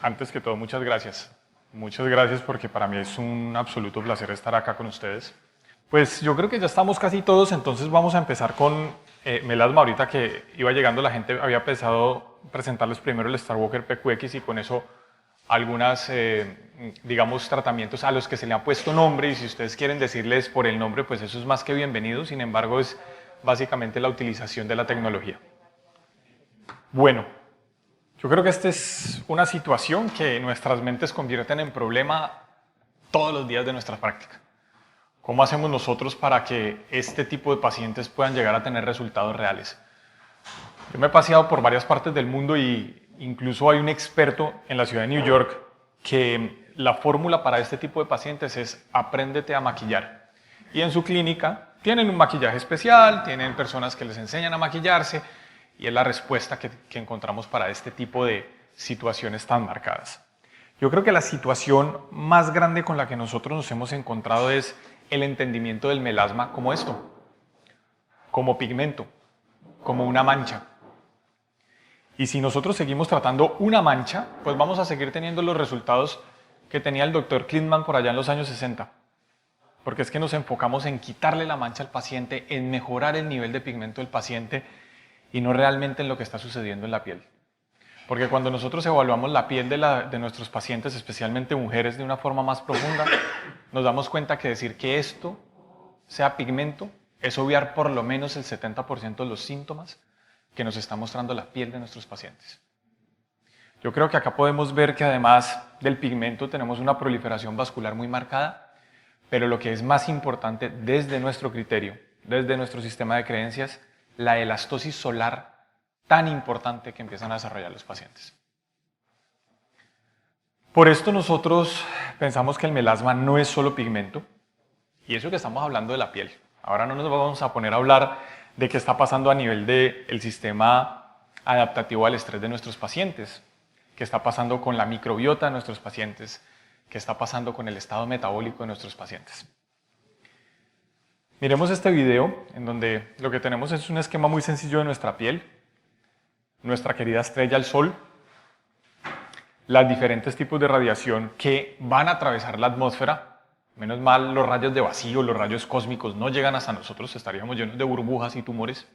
Antes que todo, muchas gracias. Muchas gracias porque para mí es un absoluto placer estar acá con ustedes. Pues yo creo que ya estamos casi todos, entonces vamos a empezar con melasma. Ahorita que iba llegando la gente había pensado presentarles primero el Starwalker PQX y con eso algunas, digamos, tratamientos a los que se le ha puesto nombre, y si ustedes quieren decirles por el nombre, pues eso es más que bienvenido. Sin embargo, es básicamente la utilización de la tecnología. Bueno, yo creo que esta es una situación que nuestras mentes convierten en problema todos los días de nuestra práctica. ¿Cómo hacemos nosotros para que este tipo de pacientes puedan llegar a tener resultados reales? Yo me he paseado por varias partes del mundo y incluso hay un experto en la ciudad de New York que la fórmula para este tipo de pacientes es apréndete a maquillar. Y en su clínica tienen un maquillaje especial, tienen personas que les enseñan a maquillarse y es la respuesta que encontramos para este tipo de situaciones tan marcadas. Yo creo que la situación más grande con la que nosotros nos hemos encontrado es el entendimiento del melasma como esto, como pigmento, como una mancha. Y si nosotros seguimos tratando una mancha, pues vamos a seguir teniendo los resultados que tenía el doctor Klintman por allá en los años 60. Porque es que nos enfocamos en quitarle la mancha al paciente, en mejorar el nivel de pigmento del paciente y no realmente en lo que está sucediendo en la piel. Porque cuando nosotros evaluamos la piel de nuestros pacientes, especialmente mujeres, de una forma más profunda, nos damos cuenta que decir que esto sea pigmento es obviar por lo menos el 70% de los síntomas que nos está mostrando la piel de nuestros pacientes. Yo creo que acá podemos ver que además del pigmento tenemos una proliferación vascular muy marcada, pero lo que es más importante desde nuestro criterio, desde nuestro sistema de creencias, la elastosis solar tan importante que empiezan a desarrollar los pacientes. Por esto nosotros pensamos que el melasma no es solo pigmento, y eso que estamos hablando de la piel. Ahora no nos vamos a poner a hablar de qué está pasando a nivel del sistema adaptativo al estrés de nuestros pacientes, qué está pasando con la microbiota de nuestros pacientes, qué está pasando con el estado metabólico de nuestros pacientes. Miremos este video en donde lo que tenemos es un esquema muy sencillo de nuestra piel, nuestra querida estrella, el Sol, los diferentes tipos de radiación que van a atravesar la atmósfera. Menos mal los rayos de vacío, los rayos cósmicos no llegan hasta nosotros, estaríamos llenos de burbujas y tumores.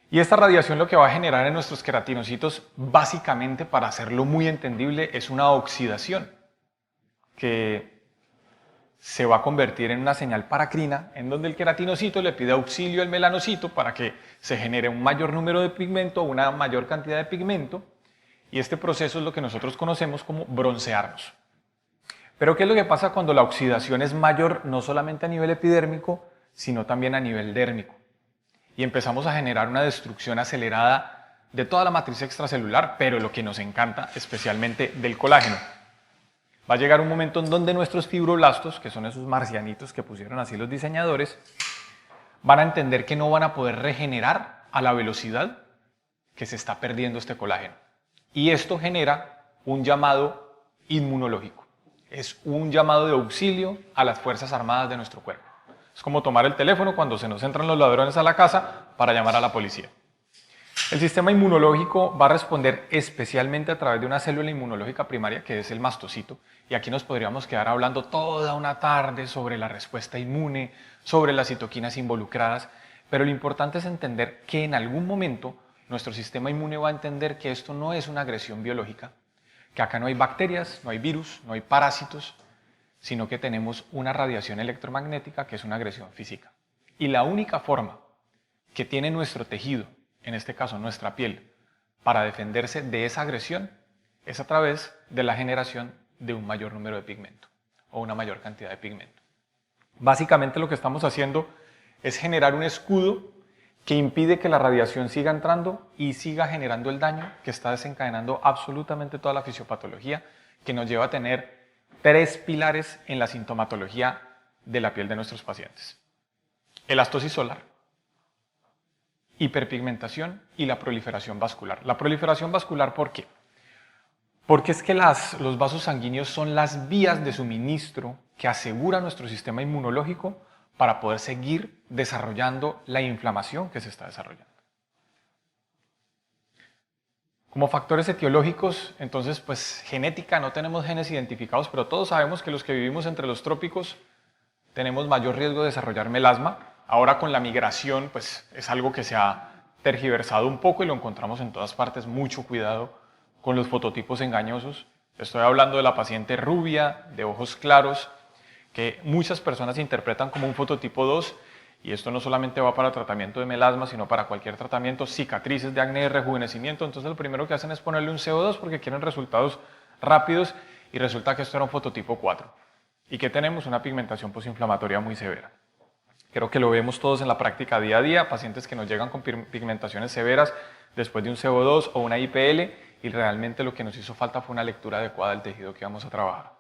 Y esta radiación lo que va a generar en nuestros queratinocitos, básicamente para hacerlo muy entendible, es una oxidación que se va a convertir en una señal paracrina, en donde el queratinocito le pide auxilio al melanocito para que se genere un mayor número de pigmento, una mayor cantidad de pigmento, y este proceso es lo que nosotros conocemos como broncearnos. Pero ¿qué es lo que pasa cuando la oxidación es mayor no solamente a nivel epidérmico, sino también a nivel dérmico? Y empezamos a generar una destrucción acelerada de toda la matriz extracelular, pero lo que nos encanta especialmente del colágeno. Va a llegar un momento en donde nuestros fibroblastos, que son esos marcianitos que pusieron así los diseñadores, van a entender que no van a poder regenerar a la velocidad que se está perdiendo este colágeno. Y esto genera un llamado inmunológico. Es un llamado de auxilio a las Fuerzas Armadas de nuestro cuerpo. Es como tomar el teléfono cuando se nos entran los ladrones a la casa para llamar a la policía. El sistema inmunológico va a responder especialmente a través de una célula inmunológica primaria que es el mastocito. Y aquí nos podríamos quedar hablando toda una tarde sobre la respuesta inmune, sobre las citoquinas involucradas, pero lo importante es entender que en algún momento nuestro sistema inmune va a entender que esto no es una agresión biológica, que acá no hay bacterias, no hay virus, no hay parásitos, sino que tenemos una radiación electromagnética que es una agresión física. Y la única forma que tiene nuestro tejido, en este caso nuestra piel, para defenderse de esa agresión es a través de la generación de un mayor número de pigmento o una mayor cantidad de pigmento. Básicamente lo que estamos haciendo es generar un escudo que impide que la radiación siga entrando y siga generando el daño que está desencadenando absolutamente toda la fisiopatología, que nos lleva a tener 3 pilares en la sintomatología de la piel de nuestros pacientes: elastosis solar, hiperpigmentación y la proliferación vascular. La proliferación vascular, ¿por qué? Porque es que los vasos sanguíneos son las vías de suministro que asegura nuestro sistema inmunológico para poder seguir desarrollando la inflamación que se está desarrollando. Como factores etiológicos, entonces, pues genética, no tenemos genes identificados, pero todos sabemos que los que vivimos entre los trópicos tenemos mayor riesgo de desarrollar melasma. Ahora con la migración, pues es algo que se ha tergiversado un poco y lo encontramos en todas partes. Mucho cuidado con los fototipos engañosos. Estoy hablando de la paciente rubia, de ojos claros, que muchas personas interpretan como un fototipo 2, y esto no solamente va para tratamiento de melasma, sino para cualquier tratamiento, cicatrices de acné, rejuvenecimiento. Entonces lo primero que hacen es ponerle un CO2 porque quieren resultados rápidos, y resulta que esto era un fototipo 4. ¿Y qué tenemos? Una pigmentación posinflamatoria muy severa. Creo que lo vemos todos en la práctica día a día, pacientes que nos llegan con pigmentaciones severas después de un CO2 o una IPL, y realmente lo que nos hizo falta fue una lectura adecuada del tejido que vamos a trabajar.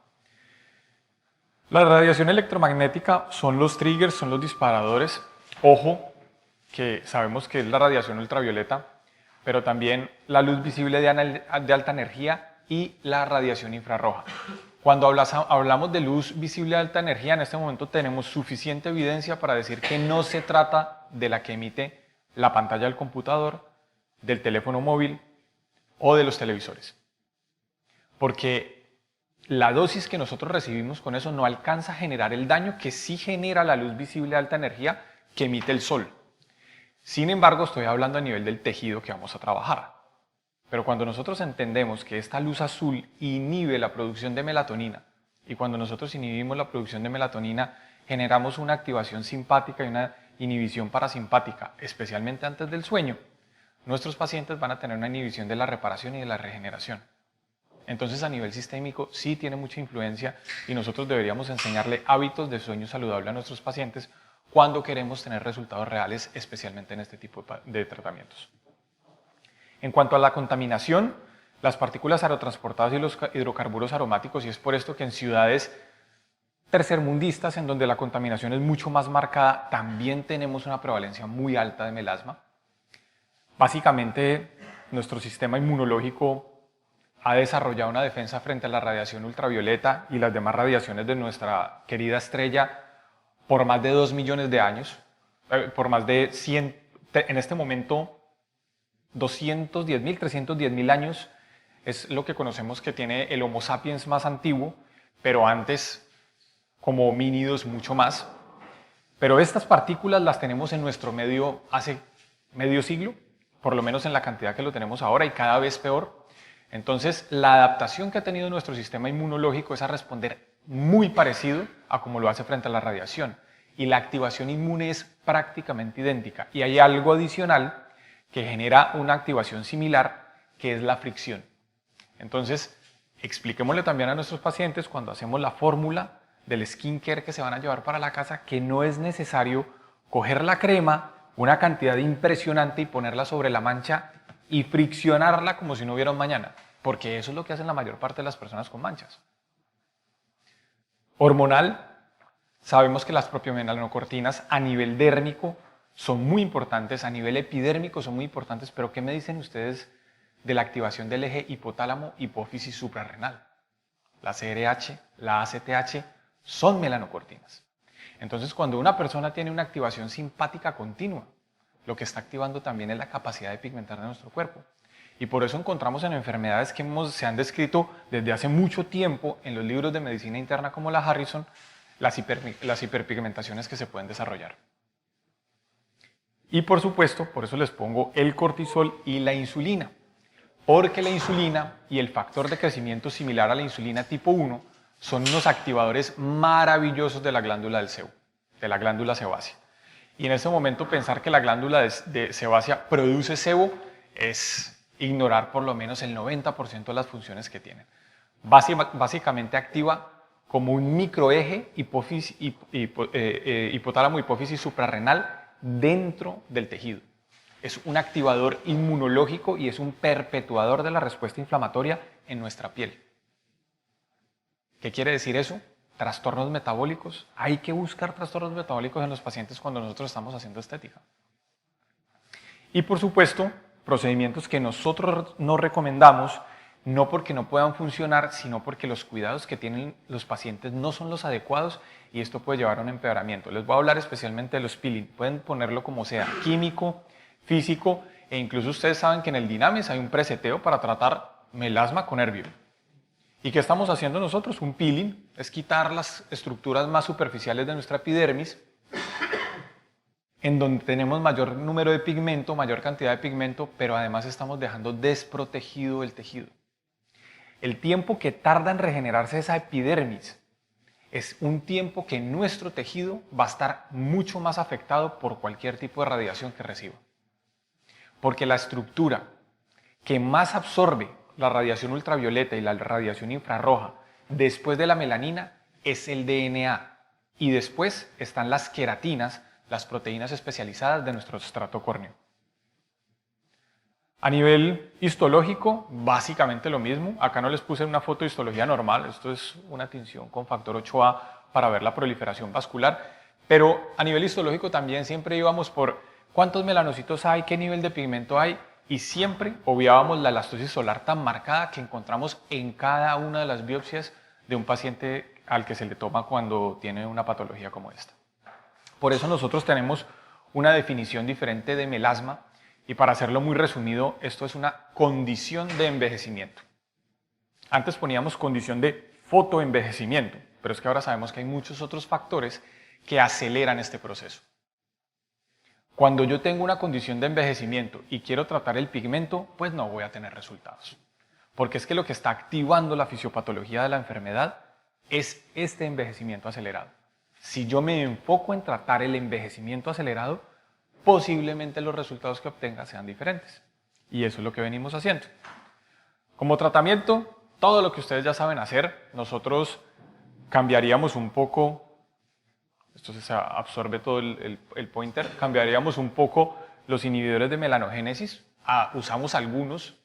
La radiación electromagnética son los triggers, son los disparadores. Ojo, que sabemos que es la radiación ultravioleta, pero también la luz visible de alta energía y la radiación infrarroja. Cuando hablamos de luz visible de alta energía, en este momento tenemos suficiente evidencia para decir que no se trata de la que emite la pantalla del computador, del teléfono móvil o de los televisores. Porque la dosis que nosotros recibimos con eso no alcanza a generar el daño que sí genera la luz visible de alta energía que emite el sol. Sin embargo, estoy hablando a nivel del tejido que vamos a trabajar. Pero cuando nosotros entendemos que esta luz azul inhibe la producción de melatonina, y cuando nosotros inhibimos la producción de melatonina, generamos una activación simpática y una inhibición parasimpática, especialmente antes del sueño, nuestros pacientes van a tener una inhibición de la reparación y de la regeneración. Entonces, a nivel sistémico sí tiene mucha influencia, y nosotros deberíamos enseñarle hábitos de sueño saludable a nuestros pacientes cuando queremos tener resultados reales, especialmente en este tipo de tratamientos. En cuanto a la contaminación, las partículas aerotransportadas y los hidrocarburos aromáticos, y es por esto que en ciudades tercermundistas, en donde la contaminación es mucho más marcada, también tenemos una prevalencia muy alta de melasma. Básicamente, nuestro sistema inmunológico ha desarrollado una defensa frente a la radiación ultravioleta y las demás radiaciones de nuestra querida estrella por más de 2 millones de años, por más de 100, en este momento 210.000, 310.000 años es lo que conocemos que tiene el Homo sapiens más antiguo, pero antes como homínidos mucho más. Pero estas partículas las tenemos en nuestro medio hace medio siglo, por lo menos en la cantidad que lo tenemos ahora, y cada vez peor. Entonces, la adaptación que ha tenido nuestro sistema inmunológico es a responder muy parecido a como lo hace frente a la radiación, y la activación inmune es prácticamente idéntica. Y hay algo adicional que genera una activación similar, que es la fricción. Entonces, expliquémosle también a nuestros pacientes cuando hacemos la fórmula del skincare que se van a llevar para la casa, que no es necesario coger la crema, una cantidad impresionante, y ponerla sobre la mancha y friccionarla como si no hubiera un mañana, porque eso es lo que hacen la mayor parte de las personas con manchas. Hormonal, sabemos que las propiomelanocortinas a nivel dérmico son muy importantes, a nivel epidérmico son muy importantes, pero ¿qué me dicen ustedes de la activación del eje hipotálamo, hipófisis suprarrenal? La CRH, la ACTH son melanocortinas. Entonces, cuando una persona tiene una activación simpática continua, lo que está activando también es la capacidad de pigmentar de nuestro cuerpo. Y por eso encontramos en enfermedades que se han descrito desde hace mucho tiempo en los libros de medicina interna como la Harrison, las hiperpigmentaciones que se pueden desarrollar. Y por supuesto, por eso les pongo el cortisol y la insulina, porque la insulina y el factor de crecimiento similar a la insulina tipo 1 son unos activadores maravillosos de la glándula del sebo, de la glándula sebácea. Y en este momento pensar que la glándula de sebácea produce sebo es ignorar por lo menos el 90% de las funciones que tienen. Básicamente activa como un microeje hipotálamo, hipófisis suprarrenal dentro del tejido. Es un activador inmunológico y es un perpetuador de la respuesta inflamatoria en nuestra piel. ¿Qué quiere decir eso? Trastornos metabólicos. Hay que buscar trastornos metabólicos en los pacientes cuando nosotros estamos haciendo estética. Y por supuesto, procedimientos que nosotros no recomendamos, no porque no puedan funcionar, sino porque los cuidados que tienen los pacientes no son los adecuados, y esto puede llevar a un empeoramiento. Les voy a hablar especialmente de los peeling. Pueden ponerlo como sea, químico, físico. e incluso ustedes saben que en el Dynames hay un preseteo para tratar melasma con Erbium. ¿Y qué estamos haciendo nosotros? Un peeling, es quitar las estructuras más superficiales de nuestra epidermis, en donde tenemos mayor número de pigmento, mayor cantidad de pigmento, pero además estamos dejando desprotegido el tejido. El tiempo que tarda en regenerarse esa epidermis es un tiempo que nuestro tejido va a estar mucho más afectado por cualquier tipo de radiación que reciba. Porque la estructura que más absorbe la radiación ultravioleta y la radiación infrarroja después de la melanina es el DNA. Y después están las queratinas, las proteínas especializadas de nuestro estrato córneo. A nivel histológico, básicamente lo mismo. Acá no les puse una foto de histología normal, esto es una tinción con factor 8A para ver la proliferación vascular, pero a nivel histológico también siempre íbamos por cuántos melanocitos hay, qué nivel de pigmento hay, y siempre obviábamos la elastosis solar tan marcada que encontramos en cada una de las biopsias de un paciente al que se le toma cuando tiene una patología como esta. Por eso nosotros tenemos una definición diferente de melasma. Y para hacerlo muy resumido, esto es una condición de envejecimiento. Antes poníamos condición de fotoenvejecimiento, pero es que ahora sabemos que hay muchos otros factores que aceleran este proceso. Cuando yo tengo una condición de envejecimiento y quiero tratar el pigmento, pues no voy a tener resultados. Porque es que lo que está activando la fisiopatología de la enfermedad es este envejecimiento acelerado. Si yo me enfoco en tratar el envejecimiento acelerado, posiblemente los resultados que obtenga sean diferentes. Y eso es lo que venimos haciendo. Como tratamiento, todo lo que ustedes ya saben hacer, nosotros cambiaríamos un poco, esto se absorbe todo el pointer, cambiaríamos un poco los inhibidores de melanogénesis, usamos algunos,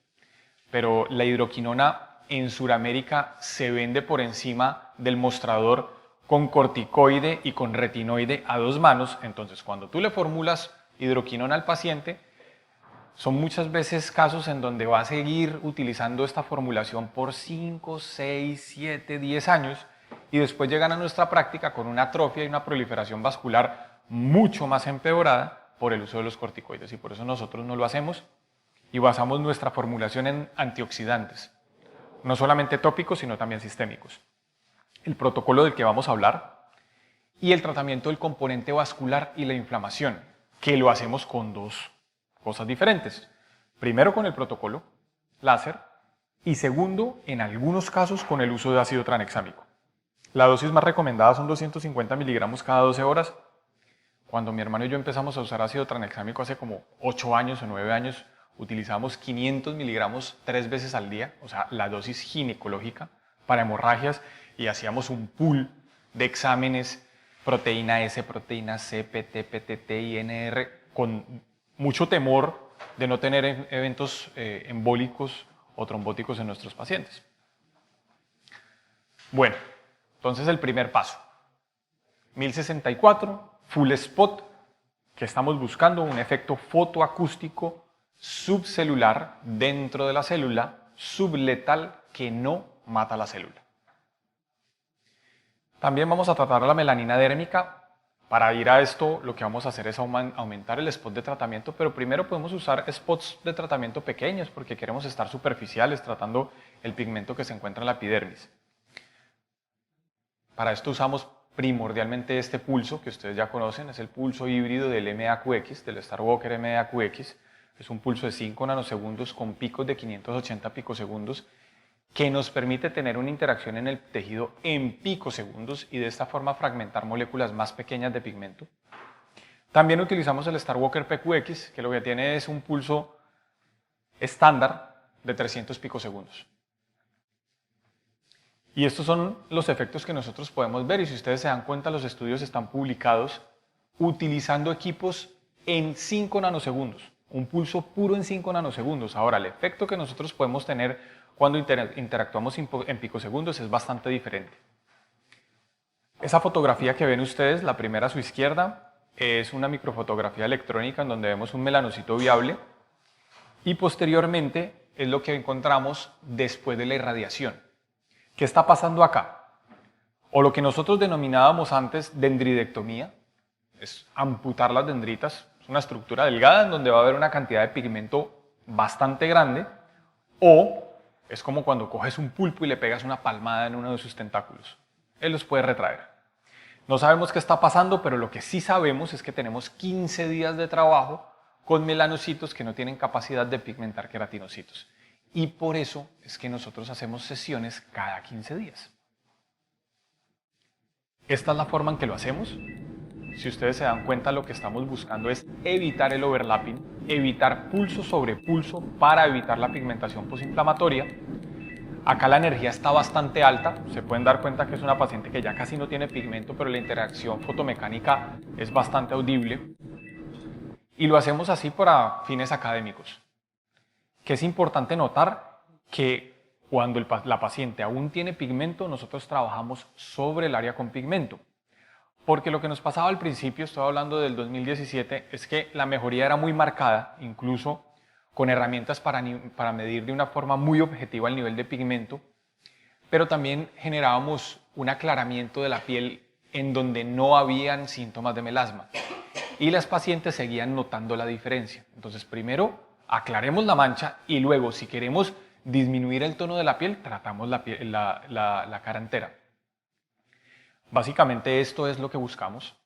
pero la hidroquinona en Sudamérica se vende por encima del mostrador con corticoide y con retinoide a 2 manos, entonces cuando tú le formulas hidroquinona al paciente, son muchas veces casos en donde va a seguir utilizando esta formulación por 5, 6, 7, 10 años y después llegan a nuestra práctica con una atrofia y una proliferación vascular mucho más empeorada por el uso de los corticoides y por eso nosotros no lo hacemos y basamos nuestra formulación en antioxidantes, no solamente tópicos sino también sistémicos. El protocolo del que vamos a hablar y el tratamiento del componente vascular y la inflamación, que lo hacemos con 2 cosas diferentes. Primero con el protocolo láser y segundo, en algunos casos, con el uso de ácido tranexámico. La dosis más recomendada son 250 miligramos cada 12 horas. Cuando mi hermano y yo empezamos a usar ácido tranexámico hace como 8 años o 9 años, utilizamos 500 miligramos 3 veces al día, o sea, la dosis ginecológica para hemorragias y hacíamos un pool de exámenes proteína S, proteína C, PT, PTT y NR, con mucho temor de no tener eventos embólicos o trombóticos en nuestros pacientes. Bueno, entonces el primer paso. 1064, full spot, que estamos buscando un efecto fotoacústico subcelular dentro de la célula, subletal, que no mata la célula. También vamos a tratar la melanina dérmica. Para ir a esto, lo que vamos a hacer es aumentar el spot de tratamiento, pero primero podemos usar spots de tratamiento pequeños porque queremos estar superficiales tratando el pigmento que se encuentra en la epidermis. Para esto usamos primordialmente este pulso que ustedes ya conocen, es el pulso híbrido del MAQX, del Star Walker MAQX. Es un pulso de 5 nanosegundos con picos de 580 picosegundos que nos permite tener una interacción en el tejido en picosegundos y de esta forma fragmentar moléculas más pequeñas de pigmento. También utilizamos el Star Walker PQX, que lo que tiene es un pulso estándar de 300 picosegundos. Y estos son los efectos que nosotros podemos ver y si ustedes se dan cuenta los estudios están publicados utilizando equipos en 5 nanosegundos, un pulso puro en 5 nanosegundos. Ahora, el efecto que nosotros podemos tener cuando interactuamos en picosegundos es bastante diferente. Esa fotografía que ven ustedes, la primera a su izquierda, es una microfotografía electrónica en donde vemos un melanocito viable y posteriormente es lo que encontramos después de la irradiación. ¿Qué está pasando acá? O lo que nosotros denominábamos antes dendridectomía, es amputar las dendritas, Es una estructura delgada en donde va a haber una cantidad de pigmento bastante grande, o es como cuando coges un pulpo y le pegas una palmada en uno de sus tentáculos. Él los puede retraer. No sabemos qué está pasando, pero lo que sí sabemos es que tenemos 15 días de trabajo con melanocitos que no tienen capacidad de pigmentar queratinocitos. Y por eso es que nosotros hacemos sesiones cada 15 días. Esta es la forma en que lo hacemos. Si ustedes se dan cuenta, lo que estamos buscando es evitar el overlapping, evitar pulso sobre pulso para evitar la pigmentación posinflamatoria. Acá la energía está bastante alta, se pueden dar cuenta que es una paciente que ya casi no tiene pigmento, pero la interacción fotomecánica es bastante audible. Y lo hacemos así para fines académicos. Que es importante notar que cuando la paciente aún tiene pigmento, nosotros trabajamos sobre el área con pigmento. Porque lo que nos pasaba al principio, estoy hablando del 2017, es que la mejoría era muy marcada, incluso con herramientas para medir de una forma muy objetiva el nivel de pigmento, pero también generábamos un aclaramiento de la piel en donde no habían síntomas de melasma y las pacientes seguían notando la diferencia. Entonces, primero aclaremos la mancha y luego, si queremos disminuir el tono de la piel, tratamos la cara entera. Básicamente esto es lo que buscamos,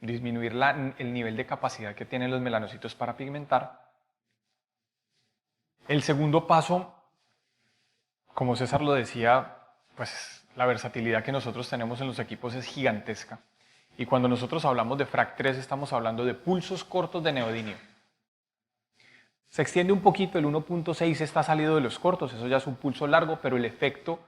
disminuir el nivel de capacidad que tienen los melanocitos para pigmentar. El segundo paso, como César lo decía, pues la versatilidad que nosotros tenemos en los equipos es gigantesca. Y cuando nosotros hablamos de FRAC 3 estamos hablando de pulsos cortos de neodimio. Se extiende un poquito, el 1.6 está salido de los cortos, eso ya es un pulso largo, pero el efecto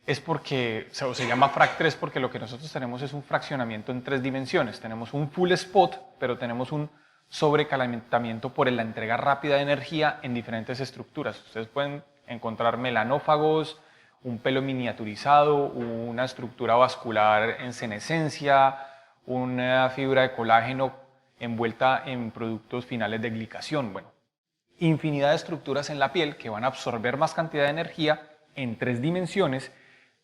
es porque se llama FRAC 3 porque lo que nosotros tenemos es un fraccionamiento en 3 dimensiones. Tenemos un full spot, pero tenemos un sobrecalentamiento por la entrega rápida de energía en diferentes estructuras. Ustedes pueden encontrar melanófagos, un pelo miniaturizado, una estructura vascular en senescencia, una fibra de colágeno envuelta en productos finales de glicación. Bueno, infinidad de estructuras en la piel que van a absorber más cantidad de energía en 3 dimensiones,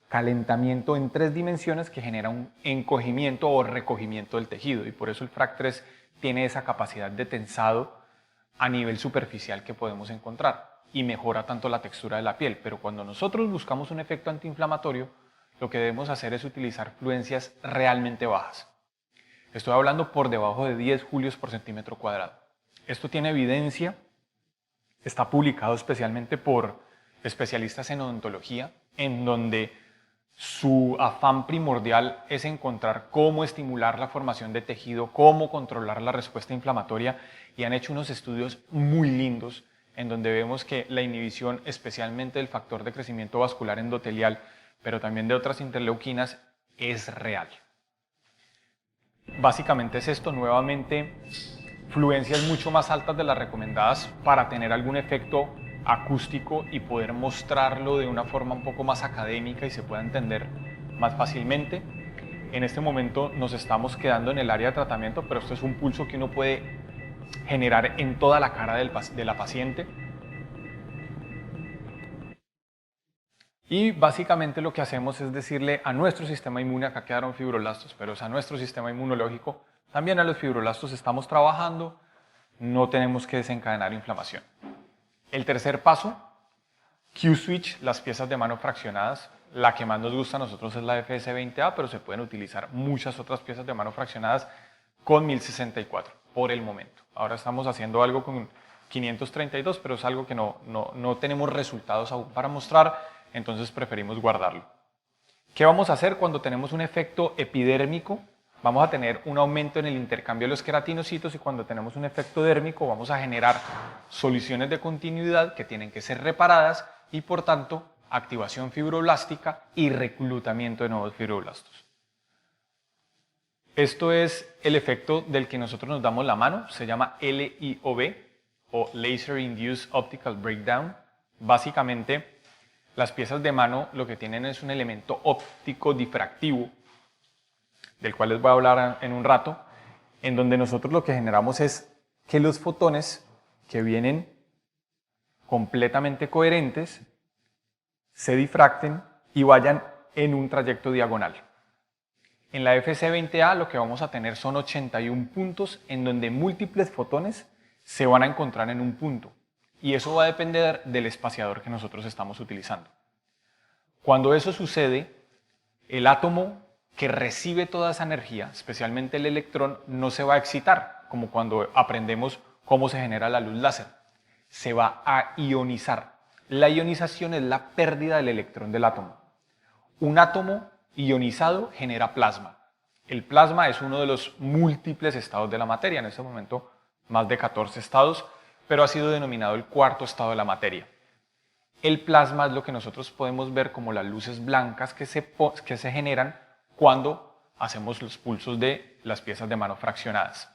calentamiento en 3 dimensiones que genera un encogimiento o recogimiento del tejido, y por eso el FRAC 3 tiene esa capacidad de tensado a nivel superficial que podemos encontrar y mejora tanto la textura de la piel. Pero cuando nosotros buscamos un efecto antiinflamatorio, lo que debemos hacer es utilizar fluencias realmente bajas. Estoy hablando por debajo de 10 julios por centímetro cuadrado. Esto tiene evidencia, está publicado especialmente por especialistas en odontología, en donde su afán primordial es encontrar cómo estimular la formación de tejido, cómo controlar la respuesta inflamatoria, y han hecho unos estudios muy lindos en donde vemos que la inhibición especialmente del factor de crecimiento vascular endotelial, pero también de otras interleuquinas, es real. Básicamente es esto, nuevamente, fluencias mucho más altas de las recomendadas para tener algún efecto acústico y poder mostrarlo de una forma un poco más académica y se pueda entender más fácilmente. En este momento nos estamos quedando en el área de tratamiento, pero esto es un pulso que uno puede generar en toda la cara de la paciente. Y básicamente lo que hacemos es decirle a nuestro sistema inmune, acá quedaron fibroblastos, pero es a nuestro sistema inmunológico, también a los fibroblastos estamos trabajando, no tenemos que desencadenar inflamación. El tercer paso, Q-Switch, las piezas de mano fraccionadas. La que más nos gusta a nosotros es la FS20A, pero se pueden utilizar muchas otras piezas de mano fraccionadas con 1064 por el momento. Ahora estamos haciendo algo con 532, pero es algo que no tenemos resultados aún para mostrar, entonces preferimos guardarlo. ¿Qué vamos a hacer cuando tenemos un efecto epidérmico? Vamos a tener un aumento en el intercambio de los queratinocitos, y cuando tenemos un efecto dérmico vamos a generar soluciones de continuidad que tienen que ser reparadas y por tanto activación fibroblástica y reclutamiento de nuevos fibroblastos. Esto es el efecto del que nosotros nos damos la mano, se llama LIOB o Laser Induced Optical Breakdown. Básicamente las piezas de mano lo que tienen es un elemento óptico difractivo, del cual les voy a hablar en un rato, en donde nosotros lo que generamos es que los fotones que vienen completamente coherentes se difracten y vayan en un trayecto diagonal. En la FC20A lo que vamos a tener son 81 puntos en donde múltiples fotones se van a encontrar en un punto. Y eso va a depender del espaciador que nosotros estamos utilizando. Cuando eso sucede, el átomo que recibe toda esa energía, especialmente el electrón, no se va a excitar, como cuando aprendemos cómo se genera la luz láser. Se va a ionizar. La ionización es la pérdida del electrón del átomo. Un átomo ionizado genera plasma. El plasma es uno de los múltiples estados de la materia, en este momento más de 14 estados, pero ha sido denominado el cuarto estado de la materia. El plasma es lo que nosotros podemos ver como las luces blancas que se generan cuando hacemos los pulsos de las piezas de mano fraccionadas.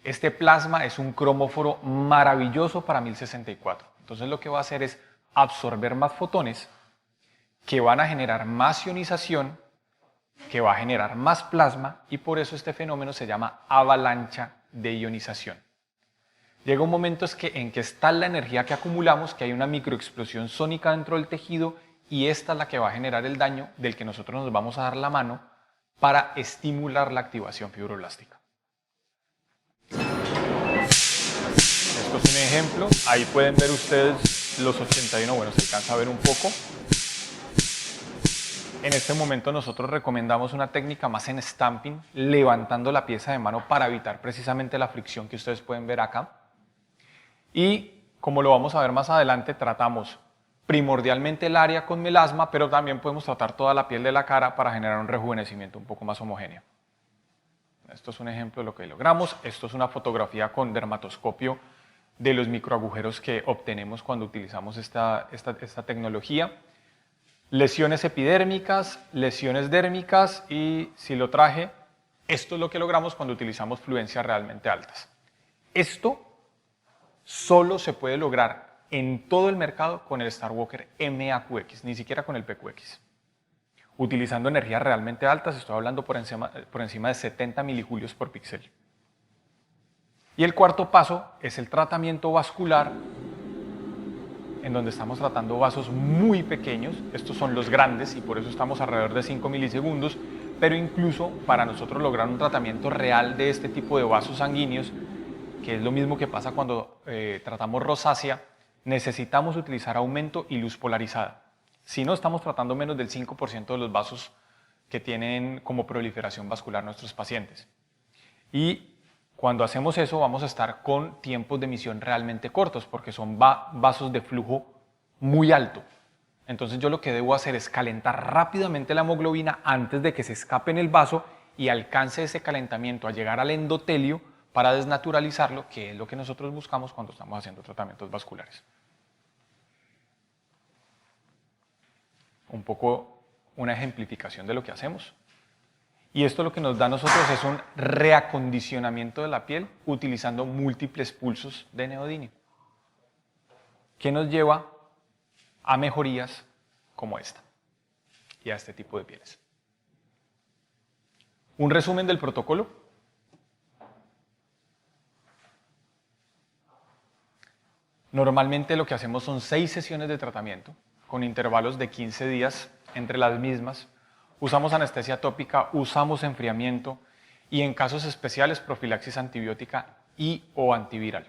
Este plasma es un cromóforo maravilloso para 1064. Entonces lo que va a hacer es absorber más fotones que van a generar más ionización, que va a generar más plasma, y por eso este fenómeno se llama avalancha de ionización. Llega un momento en que está la energía que acumulamos, que hay una microexplosión sónica dentro del tejido, y esta es la que va a generar el daño del que nosotros nos vamos a dar la mano para estimular la activación fibroblástica. Esto es un ejemplo, ahí pueden ver ustedes los 81, bueno, se alcanza a ver un poco. En este momento nosotros recomendamos una técnica más en stamping, levantando la pieza de mano para evitar precisamente la fricción que ustedes pueden ver acá. Y como lo vamos a ver más adelante, tratamos primordialmente el área con melasma, pero también podemos tratar toda la piel de la cara para generar un rejuvenecimiento un poco más homogéneo. Esto es un ejemplo de lo que logramos. Esto es una fotografía con dermatoscopio de los microagujeros que obtenemos cuando utilizamos esta tecnología. Lesiones epidérmicas, lesiones dérmicas, y si lo traje, esto es lo que logramos cuando utilizamos fluencias realmente altas. Esto solo se puede lograr en todo el mercado con el StarWalker MAQX, ni siquiera con el PQX. Utilizando energías realmente altas, estoy hablando por encima de 70 milijulios por píxel. Y el cuarto paso es el tratamiento vascular, en donde estamos tratando vasos muy pequeños. Estos son los grandes y por eso estamos alrededor de 5 milisegundos, pero incluso para nosotros lograr un tratamiento real de este tipo de vasos sanguíneos, que es lo mismo que pasa cuando tratamos rosácea, necesitamos utilizar aumento y luz polarizada. Si no, estamos tratando menos del 5% de los vasos que tienen como proliferación vascular nuestros pacientes. Y cuando hacemos eso vamos a estar con tiempos de emisión realmente cortos, porque son vasos de flujo muy alto. Entonces yo lo que debo hacer es calentar rápidamente la hemoglobina antes de que se escape en el vaso y alcance ese calentamiento a llegar al endotelio para desnaturalizarlo, que es lo que nosotros buscamos cuando estamos haciendo tratamientos vasculares. Un poco una ejemplificación de lo que hacemos. Y esto lo que nos da a nosotros es un reacondicionamiento de la piel utilizando múltiples pulsos de neodimio, que nos lleva a mejorías como esta y a este tipo de pieles. Un resumen del protocolo. Normalmente lo que hacemos son 6 sesiones de tratamiento con intervalos de 15 días entre las mismas. Usamos anestesia tópica, usamos enfriamiento y en casos especiales profilaxis antibiótica y o antiviral.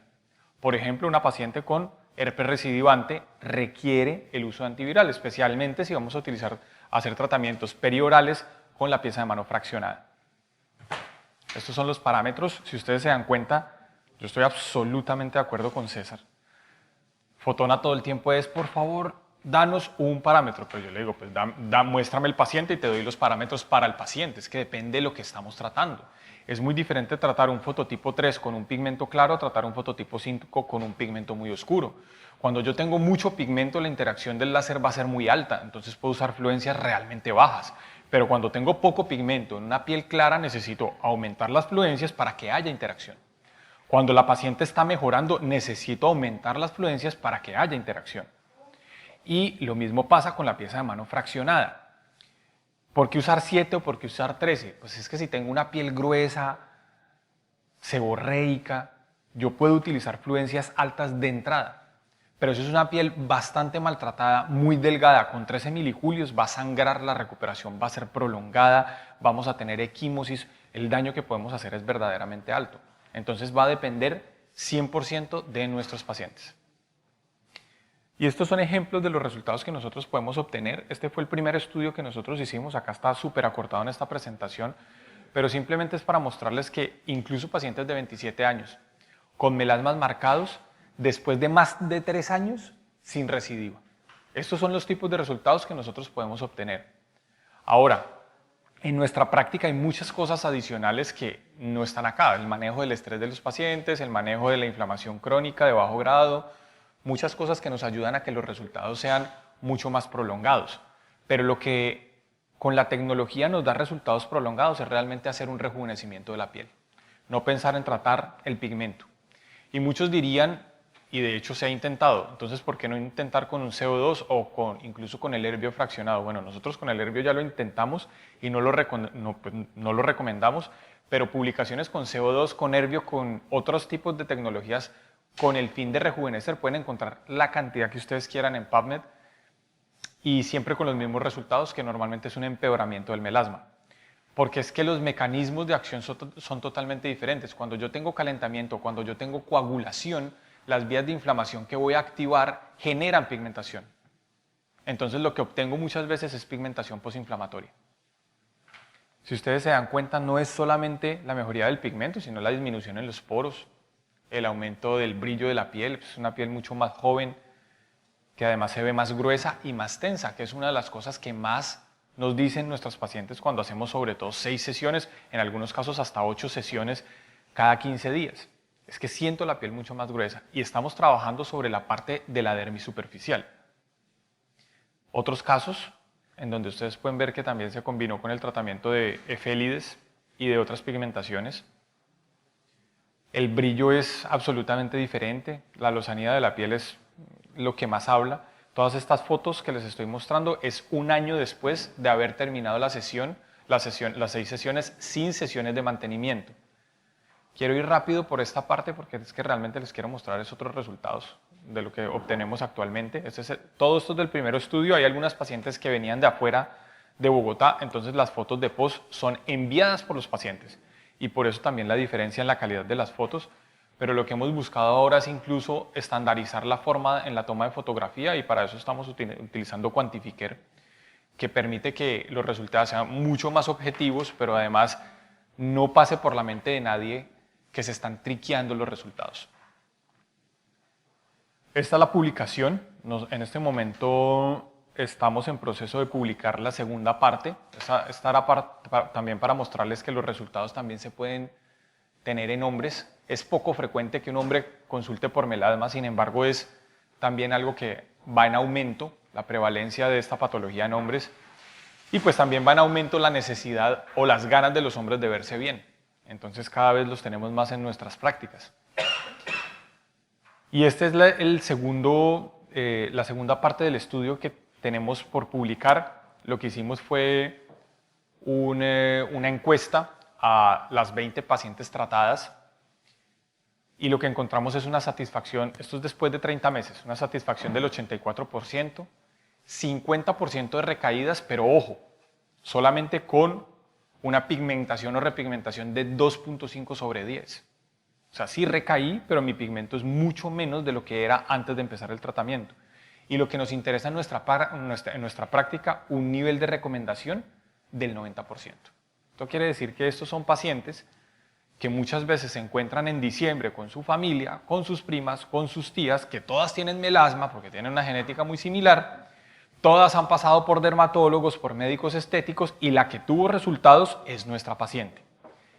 Por ejemplo, una paciente con herpes recidivante requiere el uso de antiviral, especialmente si vamos a hacer tratamientos periorales con la pieza de mano fraccionada. Estos son los parámetros. Si ustedes se dan cuenta, yo estoy absolutamente de acuerdo con César. Fotona todo el tiempo es, por favor, danos un parámetro. Pero yo le digo, pues muéstrame el paciente y te doy los parámetros para el paciente. Es que depende de lo que estamos tratando. Es muy diferente tratar un fototipo 3 con un pigmento claro a tratar un fototipo 5 con un pigmento muy oscuro. Cuando yo tengo mucho pigmento, la interacción del láser va a ser muy alta, entonces puedo usar fluencias realmente bajas. Pero cuando tengo poco pigmento en una piel clara, necesito aumentar las fluencias para que haya interacción. Cuando la paciente está mejorando, necesito aumentar las fluencias para que haya interacción. Y lo mismo pasa con la pieza de mano fraccionada. ¿Por qué usar 7 o por qué usar 13? Pues es que si tengo una piel gruesa, seborreica, yo puedo utilizar fluencias altas de entrada. Pero si es una piel bastante maltratada, muy delgada, con 13 milijulios, va a sangrar, la recuperación va a ser prolongada, vamos a tener equimosis, el daño que podemos hacer es verdaderamente alto. Entonces va a depender 100% de nuestros pacientes. Y estos son ejemplos de los resultados que nosotros podemos obtener. Este fue el primer estudio que nosotros hicimos, acá está súper acortado en esta presentación, pero simplemente es para mostrarles que incluso pacientes de 27 años con melasmas marcados, después de más de 3 años, sin recidiva. Estos son los tipos de resultados que nosotros podemos obtener. Ahora, en nuestra práctica hay muchas cosas adicionales que no están acá. El manejo del estrés de los pacientes, el manejo de la inflamación crónica de bajo grado, muchas cosas que nos ayudan a que los resultados sean mucho más prolongados. Pero lo que con la tecnología nos da resultados prolongados es realmente hacer un rejuvenecimiento de la piel. No pensar en tratar el pigmento. Y muchos dirían, y de hecho se ha intentado, entonces ¿por qué no intentar con un CO2 o incluso con el herbio fraccionado? Bueno, nosotros con el herbio ya lo intentamos y no lo recomendamos, pero publicaciones con CO2, con herbio, con otros tipos de tecnologías con el fin de rejuvenecer, pueden encontrar la cantidad que ustedes quieran en PubMed y siempre con los mismos resultados, que normalmente es un empeoramiento del melasma. Porque es que los mecanismos de acción son totalmente diferentes. Cuando yo tengo calentamiento, cuando yo tengo coagulación, las vías de inflamación que voy a activar generan pigmentación. Entonces lo que obtengo muchas veces es pigmentación postinflamatoria. Si ustedes se dan cuenta, no es solamente la mejoría del pigmento, sino la disminución en los poros, el aumento del brillo de la piel, es una piel mucho más joven, que además se ve más gruesa y más tensa, que es una de las cosas que más nos dicen nuestros pacientes cuando hacemos sobre todo 6 sesiones, en algunos casos hasta 8 sesiones cada 15 días. Es que siento la piel mucho más gruesa y estamos trabajando sobre la parte de la dermis superficial. Otros casos en donde ustedes pueden ver que también se combinó con el tratamiento de efélides y de otras pigmentaciones. El brillo es absolutamente diferente, la lozanía de la piel es lo que más habla. Todas estas fotos que les estoy mostrando es un año después de haber terminado las 6 sesiones sin sesiones de mantenimiento. Quiero ir rápido por esta parte porque es que realmente les quiero mostrar otros resultados de lo que obtenemos actualmente. Todo esto es del primer estudio. Hay algunas pacientes que venían de afuera de Bogotá, entonces las fotos de post son enviadas por los pacientes y por eso también la diferencia en la calidad de las fotos. Pero lo que hemos buscado ahora es incluso estandarizar la forma en la toma de fotografía y para eso estamos utilizando Quantifiker, que permite que los resultados sean mucho más objetivos, pero además no pase por la mente de nadie que se están triqueando los resultados. Esta es la publicación. En este momento estamos en proceso de publicar la segunda parte. Esta era también para mostrarles que los resultados también se pueden tener en hombres. Es poco frecuente que un hombre consulte por melasma, sin embargo es también algo que va en aumento, la prevalencia de esta patología en hombres, y pues también va en aumento la necesidad o las ganas de los hombres de verse bien. Entonces cada vez los tenemos más en nuestras prácticas. Y esta es la segunda parte del estudio que tenemos por publicar. Lo que hicimos fue una encuesta a las 20 pacientes tratadas y lo que encontramos es una satisfacción, esto es después de 30 meses, una satisfacción del 84%, 50% de recaídas, pero ojo, solamente con una pigmentación o repigmentación de 2.5 sobre 10. O sea, sí recaí, pero mi pigmento es mucho menos de lo que era antes de empezar el tratamiento. Y lo que nos interesa en nuestra práctica, un nivel de recomendación del 90%. Esto quiere decir que estos son pacientes que muchas veces se encuentran en diciembre con su familia, con sus primas, con sus tías, que todas tienen melasma porque tienen una genética muy similar, todas han pasado por dermatólogos, por médicos estéticos y la que tuvo resultados es nuestra paciente.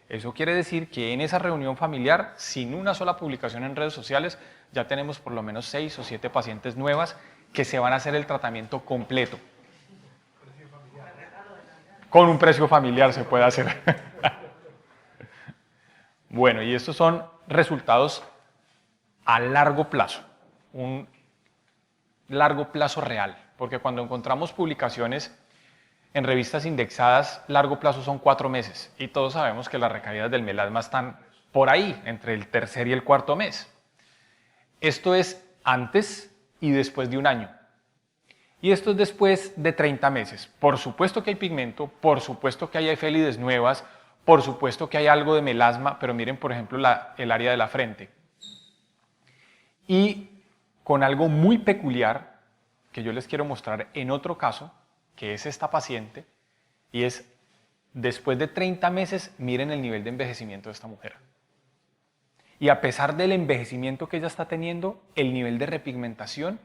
Eso quiere decir que en esa reunión familiar, sin una sola publicación en redes sociales, ya tenemos por lo menos 6 o 7 pacientes nuevas que se van a hacer el tratamiento completo. Con un precio familiar se puede hacer. Bueno, y estos son resultados a largo plazo, un largo plazo real, porque cuando encontramos publicaciones en revistas indexadas, largo plazo son 4 meses, y todos sabemos que las recaídas del melasma están por ahí, entre el tercer y el cuarto mes. Esto es antes y después de un año. Y esto es después de 30 meses. Por supuesto que hay pigmento, por supuesto que hay efélides nuevas, por supuesto que hay algo de melasma, pero miren, por ejemplo, el área de la frente. Y con algo muy peculiar que yo les quiero mostrar en otro caso, que es esta paciente, y es después de 30 meses, miren el nivel de envejecimiento de esta mujer. Y a pesar del envejecimiento que ella está teniendo, el nivel de repigmentación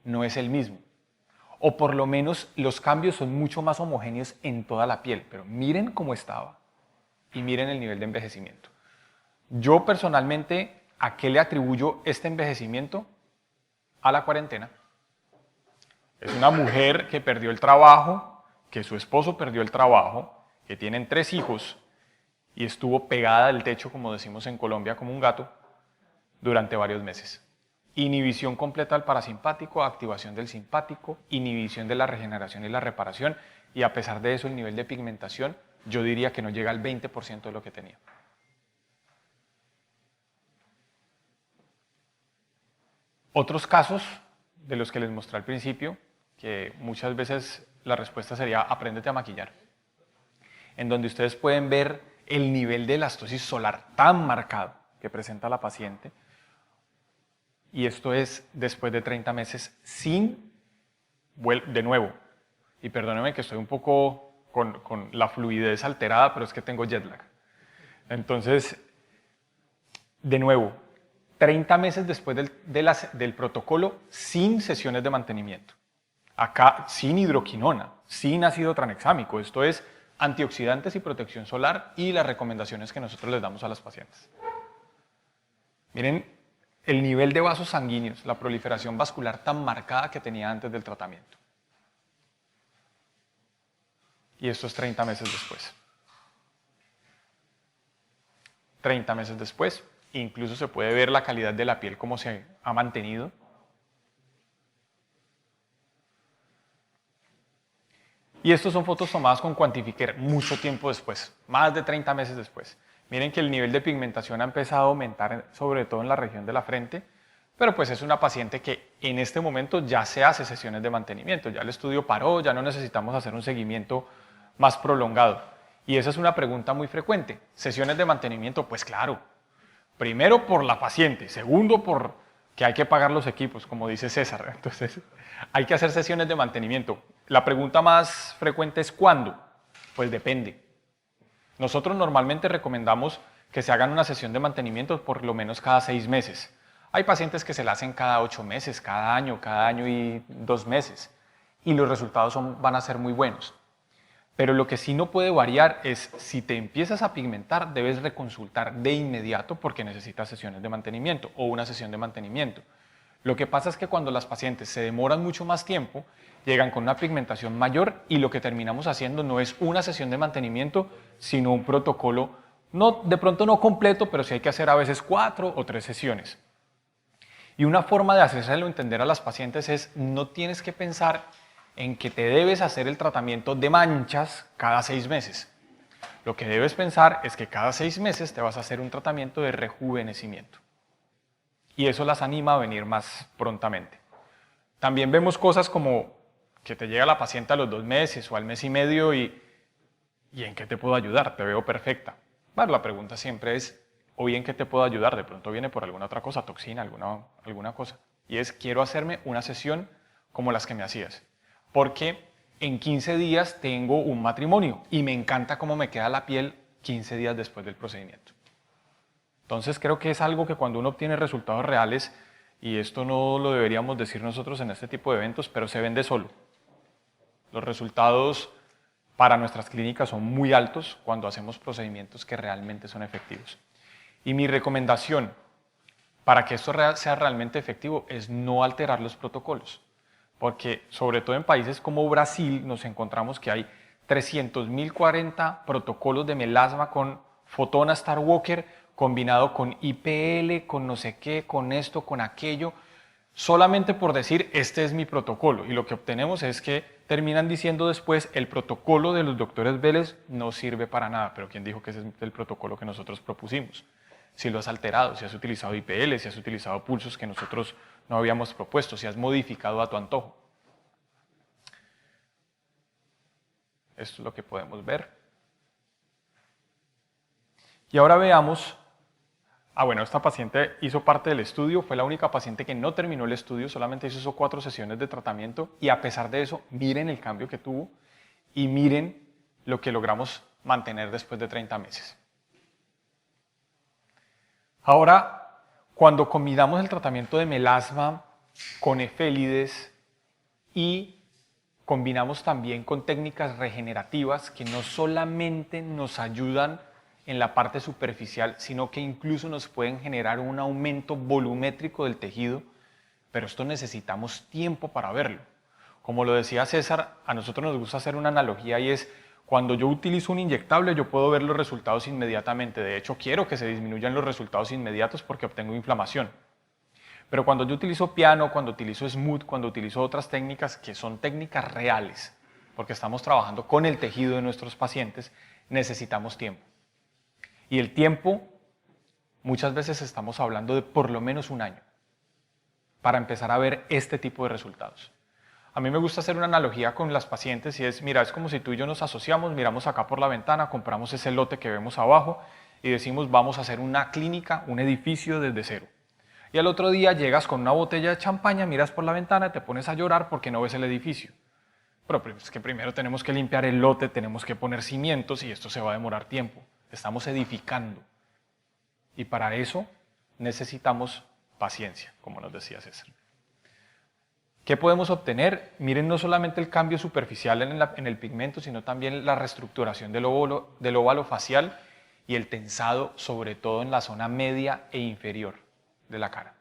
no es el mismo. O por lo menos los cambios son mucho más homogéneos en toda la piel. Pero miren cómo estaba y miren el nivel de envejecimiento. Yo personalmente, ¿a qué le atribuyo este envejecimiento? A la cuarentena. Es una mujer que perdió el trabajo, que su esposo perdió el trabajo, que tienen 3 hijos y estuvo pegada del techo, como decimos en Colombia, como un gato, durante varios meses. Inhibición completa del parasimpático, activación del simpático, inhibición de la regeneración y la reparación, y a pesar de eso el nivel de pigmentación yo diría que no llega al 20% de lo que tenía. Otros casos de los que les mostré al principio, que muchas veces la respuesta sería apréndete a maquillar, en donde ustedes pueden ver el nivel de elastosis solar tan marcado que presenta la paciente. Y esto es después de 30 meses sin, de nuevo, y perdónenme que estoy un poco con la fluidez alterada, pero es que tengo jet lag. Entonces, de nuevo, 30 meses después del protocolo sin sesiones de mantenimiento. Acá sin hidroquinona, sin ácido tranexámico. Esto es antioxidantes y protección solar y las recomendaciones que nosotros les damos a las pacientes. Miren el nivel de vasos sanguíneos, la proliferación vascular tan marcada que tenía antes del tratamiento. Y esto es 30 meses después. 30 meses después, incluso se puede ver la calidad de la piel, cómo se ha mantenido. Y estas son fotos tomadas con Quantifiker mucho tiempo después, más de 30 meses después. Miren que el nivel de pigmentación ha empezado a aumentar, sobre todo en la región de la frente, pero pues es una paciente que en este momento ya se hace sesiones de mantenimiento, ya el estudio paró, ya no necesitamos hacer un seguimiento más prolongado. Y esa es una pregunta muy frecuente. ¿Sesiones de mantenimiento? Pues claro. Primero por la paciente, segundo por que hay que pagar los equipos, como dice César. Entonces, hay que hacer sesiones de mantenimiento. La pregunta más frecuente es ¿cuándo? Pues depende. Nosotros normalmente recomendamos que se hagan una sesión de mantenimiento por lo menos cada 6 meses. Hay pacientes que se la hacen cada 8 meses, cada año y 2 meses. Y los resultados van a ser muy buenos. Pero lo que sí no puede variar es si te empiezas a pigmentar, debes reconsultar de inmediato porque necesitas sesiones de mantenimiento o una sesión de mantenimiento. Lo que pasa es que cuando las pacientes se demoran mucho más tiempo, llegan con una pigmentación mayor y lo que terminamos haciendo no es una sesión de mantenimiento, sino un protocolo, de pronto no completo, pero sí hay que hacer a veces 4 o 3 sesiones. Y una forma de hacérselo entender a las pacientes es no tienes que pensar en que te debes hacer el tratamiento de manchas cada 6 meses. Lo que debes pensar es que cada 6 meses te vas a hacer un tratamiento de rejuvenecimiento. Y eso las anima a venir más prontamente. También vemos cosas como que te llega la paciente a los 2 meses o al mes y medio y ¿en qué te puedo ayudar? Te veo perfecta. Bueno, la pregunta siempre es, ¿hoy en qué te puedo ayudar? De pronto viene por alguna otra cosa, toxina, alguna cosa. Y es, quiero hacerme una sesión como las que me hacías. Porque en 15 días tengo un matrimonio y me encanta cómo me queda la piel 15 días después del procedimiento. Entonces creo que es algo que cuando uno obtiene resultados reales, y esto no lo deberíamos decir nosotros en este tipo de eventos, pero se vende solo. Los resultados para nuestras clínicas son muy altos cuando hacemos procedimientos que realmente son efectivos. Y mi recomendación para que esto sea realmente efectivo es no alterar los protocolos. Porque sobre todo en países como Brasil nos encontramos que hay 300.040 protocolos de melasma con Fotona Star Walker combinado con IPL, con no sé qué, con esto, con aquello, solamente por decir este es mi protocolo. Y lo que obtenemos es que terminan diciendo después el protocolo de los doctores Vélez no sirve para nada. Pero ¿quién dijo que ese es el protocolo que nosotros propusimos? Si lo has alterado, si has utilizado IPL, si has utilizado pulsos que nosotros no habíamos propuesto, si has modificado a tu antojo. Esto es lo que podemos ver. Y ahora veamos, bueno, esta paciente hizo parte del estudio, fue la única paciente que no terminó el estudio, solamente hizo 4 sesiones de tratamiento y a pesar de eso, miren el cambio que tuvo y miren lo que logramos mantener después de 30 meses. Ahora, cuando combinamos el tratamiento de melasma con efélides y combinamos también con técnicas regenerativas que no solamente nos ayudan en la parte superficial, sino que incluso nos pueden generar un aumento volumétrico del tejido, pero esto necesitamos tiempo para verlo. Como lo decía César, a nosotros nos gusta hacer una analogía y es, cuando yo utilizo un inyectable yo puedo ver los resultados inmediatamente, de hecho quiero que se disminuyan los resultados inmediatos porque obtengo inflamación. Pero cuando yo utilizo piano, cuando utilizo smooth, cuando utilizo otras técnicas que son técnicas reales, porque estamos trabajando con el tejido de nuestros pacientes, necesitamos tiempo. Y el tiempo, muchas veces estamos hablando de por lo menos un año para empezar a ver este tipo de resultados. A mí me gusta hacer una analogía con las pacientes y es, mira, es como si tú y yo nos asociamos, miramos acá por la ventana, compramos ese lote que vemos abajo y decimos vamos a hacer una clínica, un edificio desde cero. Y al otro día llegas con una botella de champaña, miras por la ventana, te pones a llorar porque no ves el edificio. Pero es que primero tenemos que limpiar el lote, tenemos que poner cimientos y esto se va a demorar tiempo. Estamos edificando. Y para eso necesitamos paciencia, como nos decía César. ¿Qué podemos obtener? Miren no solamente el cambio superficial en el pigmento, sino también la reestructuración del óvalo facial y el tensado, sobre todo en la zona media e inferior de la cara.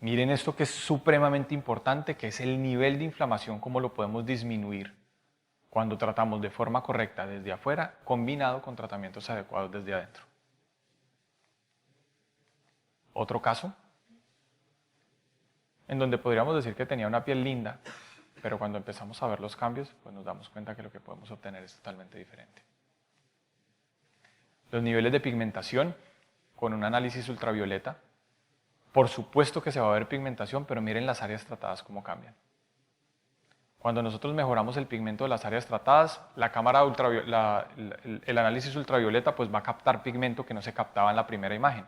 Miren esto que es supremamente importante, que es el nivel de inflamación, cómo lo podemos disminuir cuando tratamos de forma correcta desde afuera, combinado con tratamientos adecuados desde adentro. Otro caso, en donde podríamos decir que tenía una piel linda, pero cuando empezamos a ver los cambios, pues nos damos cuenta que lo que podemos obtener es totalmente diferente. Los niveles de pigmentación con un análisis ultravioleta, por supuesto que se va a ver pigmentación, pero miren las áreas tratadas cómo cambian. Cuando nosotros mejoramos el pigmento de las áreas tratadas, el análisis ultravioleta pues va a captar pigmento que no se captaba en la primera imagen.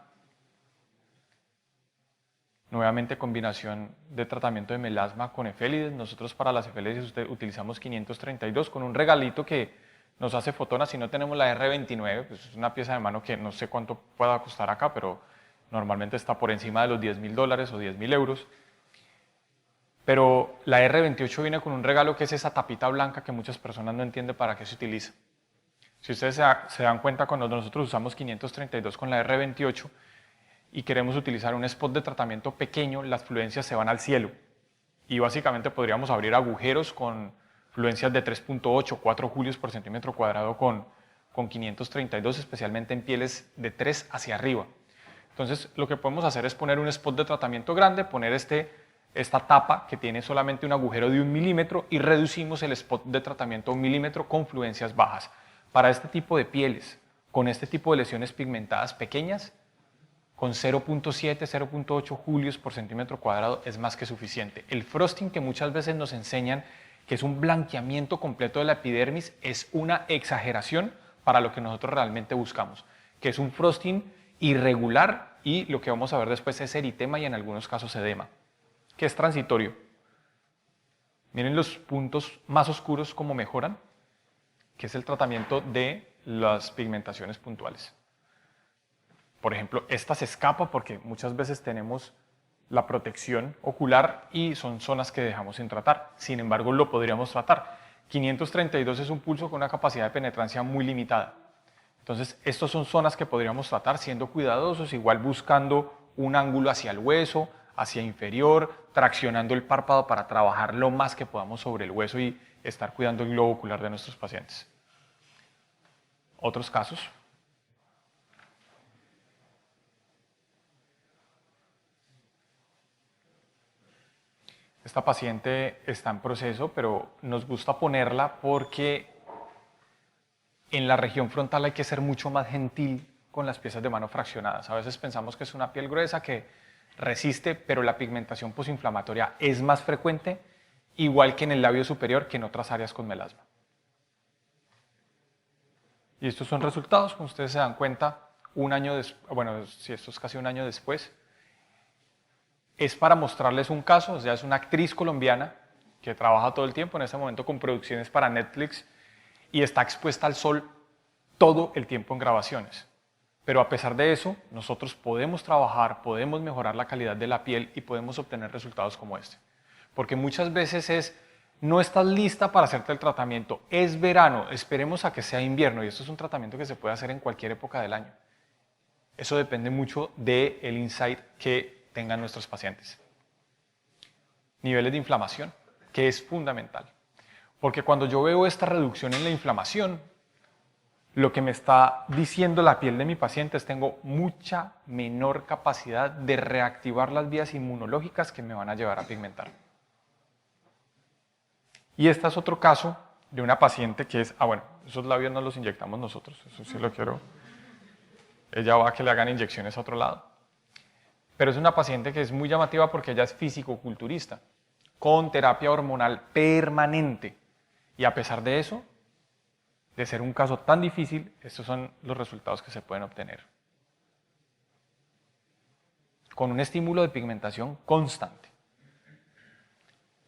Nuevamente combinación de tratamiento de melasma con efélides. Nosotros para las efélides utilizamos 532 con un regalito que nos hace fotona. Si no tenemos la R29, pues es una pieza de mano que no sé cuánto pueda costar acá, pero normalmente está por encima de los $10.000 o 10.000 euros. Pero la R28 viene con un regalo que es esa tapita blanca que muchas personas no entienden para qué se utiliza. Si ustedes se dan cuenta, cuando nosotros usamos 532 con la R28 y queremos utilizar un spot de tratamiento pequeño, las fluencias se van al cielo. Y básicamente podríamos abrir agujeros con fluencias de 3.8, 4 julios por centímetro cuadrado con 532, especialmente en pieles de 3 hacia arriba. Entonces, lo que podemos hacer es poner un spot de tratamiento grande, poner esta tapa que tiene solamente un agujero de 1 milímetro y reducimos el spot de tratamiento a 1 milímetro con fluencias bajas. Para este tipo de pieles, con este tipo de lesiones pigmentadas pequeñas, con 0.7, 0.8 julios por centímetro cuadrado es más que suficiente. El frosting que muchas veces nos enseñan que es un blanqueamiento completo de la epidermis es una exageración para lo que nosotros realmente buscamos, que es un frosting irregular y lo que vamos a ver después es eritema y en algunos casos edema, que es transitorio. Miren los puntos más oscuros cómo mejoran, que es el tratamiento de las pigmentaciones puntuales. Por ejemplo, esta se escapa porque muchas veces tenemos la protección ocular y son zonas que dejamos sin tratar. Sin embargo, lo podríamos tratar. 532 es un pulso con una capacidad de penetrancia muy limitada. Entonces, estas son zonas que podríamos tratar siendo cuidadosos, igual buscando un ángulo hacia el hueso, hacia inferior, traccionando el párpado para trabajar lo más que podamos sobre el hueso y estar cuidando el globo ocular de nuestros pacientes. Otros casos. Esta paciente está en proceso, pero nos gusta ponerla porque en la región frontal hay que ser mucho más gentil con las piezas de mano fraccionadas. A veces pensamos que es una piel gruesa que resiste, pero la pigmentación posinflamatoria es más frecuente, igual que en el labio superior que en otras áreas con melasma. Y estos son resultados, como ustedes se dan cuenta, un año después, bueno, si esto es casi un año después. Es para mostrarles un caso, o sea, es una actriz colombiana que trabaja todo el tiempo en este momento con producciones para Netflix y está expuesta al sol todo el tiempo en grabaciones. Pero a pesar de eso, nosotros podemos trabajar, podemos mejorar la calidad de la piel y podemos obtener resultados como este. Porque muchas veces no estás lista para hacerte el tratamiento, es verano, esperemos a que sea invierno y esto es un tratamiento que se puede hacer en cualquier época del año. Eso depende mucho del insight que tengan nuestros pacientes. Niveles de inflamación, que es fundamental. Porque cuando yo veo esta reducción en la inflamación, lo que me está diciendo la piel de mi paciente es que tengo mucha menor capacidad de reactivar las vías inmunológicas que me van a llevar a pigmentar. Y este es otro caso de una paciente que es, bueno, esos labios no los inyectamos nosotros, eso sí lo quiero. Ella va a que le hagan inyecciones a otro lado. Pero es una paciente que es muy llamativa porque ella es físico-culturista, con terapia hormonal permanente. Y a pesar de eso, de ser un caso tan difícil, estos son los resultados que se pueden obtener. Con un estímulo de pigmentación constante.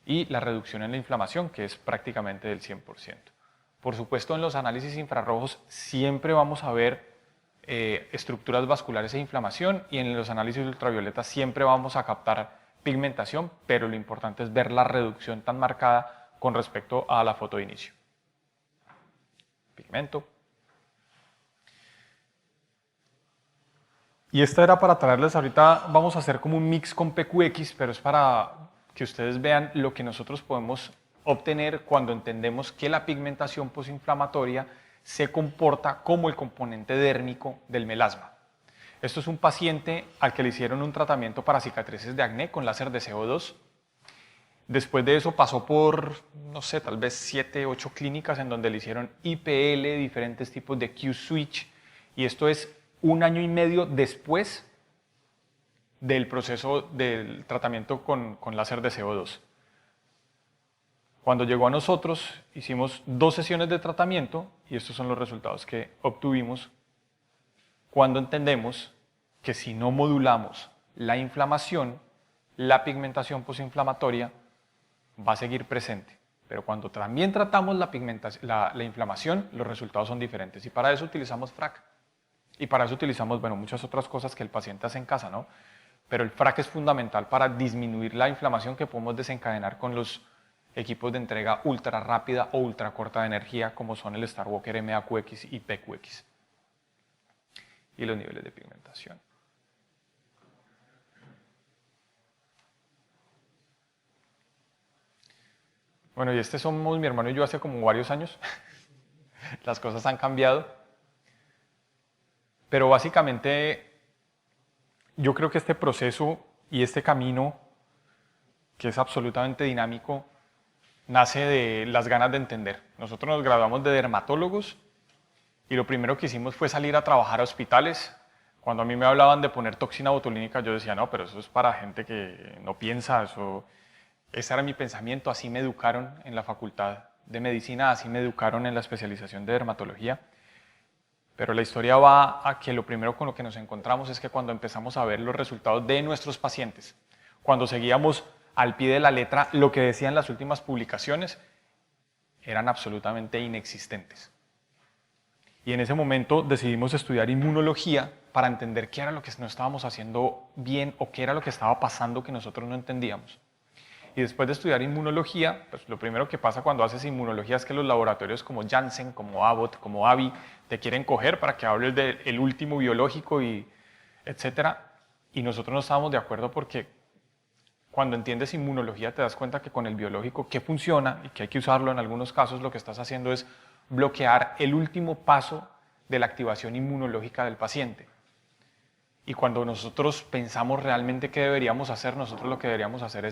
Y la reducción en la inflamación, que es prácticamente del 100%. Por supuesto, en los análisis infrarrojos siempre vamos a ver estructuras vasculares e inflamación, y en los análisis ultravioleta siempre vamos a captar pigmentación, pero lo importante es ver la reducción tan marcada con respecto a la foto de inicio. Pigmento. Y esta era para traerles, ahorita vamos a hacer como un mix con PQX, pero es para que ustedes vean lo que nosotros podemos obtener cuando entendemos que la pigmentación posinflamatoria se comporta como el componente dérmico del melasma. Esto es un paciente al que le hicieron un tratamiento para cicatrices de acné con láser de CO2. Después de eso pasó por, no sé, tal vez 7, 8 clínicas en donde le hicieron IPL, diferentes tipos de Q-switch, y esto es un año y medio después del proceso del tratamiento con láser de CO2. Cuando llegó a nosotros, hicimos 2 sesiones de tratamiento y estos son los resultados que obtuvimos cuando entendemos que si no modulamos la inflamación, la pigmentación posinflamatoria va a seguir presente. Pero cuando también tratamos la inflamación, los resultados son diferentes. Y para eso utilizamos FRAC. Y para eso utilizamos, bueno, muchas otras cosas que el paciente hace en casa, ¿no? Pero el FRAC es fundamental para disminuir la inflamación que podemos desencadenar con los equipos de entrega ultra rápida o ultra corta de energía, como son el StarWalker MAQX y PQX. Y los niveles de pigmentación. Bueno, y este somos mi hermano y yo hace como varios años. Las cosas han cambiado. Pero básicamente yo creo que este proceso y este camino, que es absolutamente dinámico, nace de las ganas de entender. Nosotros nos graduamos de dermatólogos y lo primero que hicimos fue salir a trabajar a hospitales. Cuando a mí me hablaban de poner toxina botulínica, yo decía, no, pero eso es para gente que no piensa, ese era mi pensamiento, así me educaron en la facultad de medicina, así me educaron en la especialización de dermatología. Pero la historia va a que lo primero con lo que nos encontramos es que cuando empezamos a ver los resultados de nuestros pacientes, cuando seguíamos al pie de la letra lo que decían las últimas publicaciones, eran absolutamente inexistentes. Y en ese momento decidimos estudiar inmunología para entender qué era lo que no estábamos haciendo bien o qué era lo que estaba pasando que nosotros no entendíamos. Y después de estudiar inmunología, pues lo primero que pasa cuando haces inmunología es que los laboratorios como Janssen, como Abbott, como AbbVie, te quieren coger para que hables del último biológico y etcétera. Y nosotros no estábamos de acuerdo porque cuando entiendes inmunología te das cuenta que con el biológico que funciona y que hay que usarlo en algunos casos, lo que estás haciendo es bloquear el último paso de la activación inmunológica del paciente. Y cuando nosotros pensamos realmente qué deberíamos hacer, nosotros lo que deberíamos hacer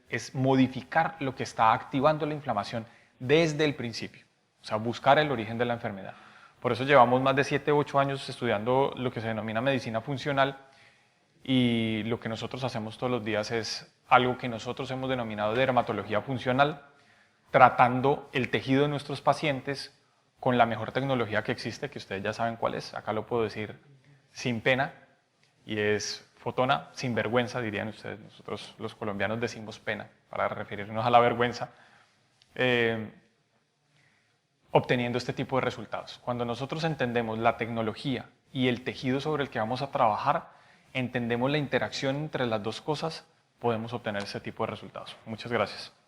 es modificar lo que está activando la inflamación desde el principio. O sea, buscar el origen de la enfermedad. Por eso llevamos más de 7 u 8 años estudiando lo que se denomina medicina funcional y lo que nosotros hacemos todos los días es algo que nosotros hemos denominado dermatología funcional, tratando el tejido de nuestros pacientes con la mejor tecnología que existe, que ustedes ya saben cuál es, acá lo puedo decir sin pena, y es Fotona, sin vergüenza, dirían ustedes. Nosotros los colombianos decimos pena para referirnos a la vergüenza, obteniendo este tipo de resultados. Cuando nosotros entendemos la tecnología y el tejido sobre el que vamos a trabajar, entendemos la interacción entre las dos cosas, podemos obtener ese tipo de resultados. Muchas gracias.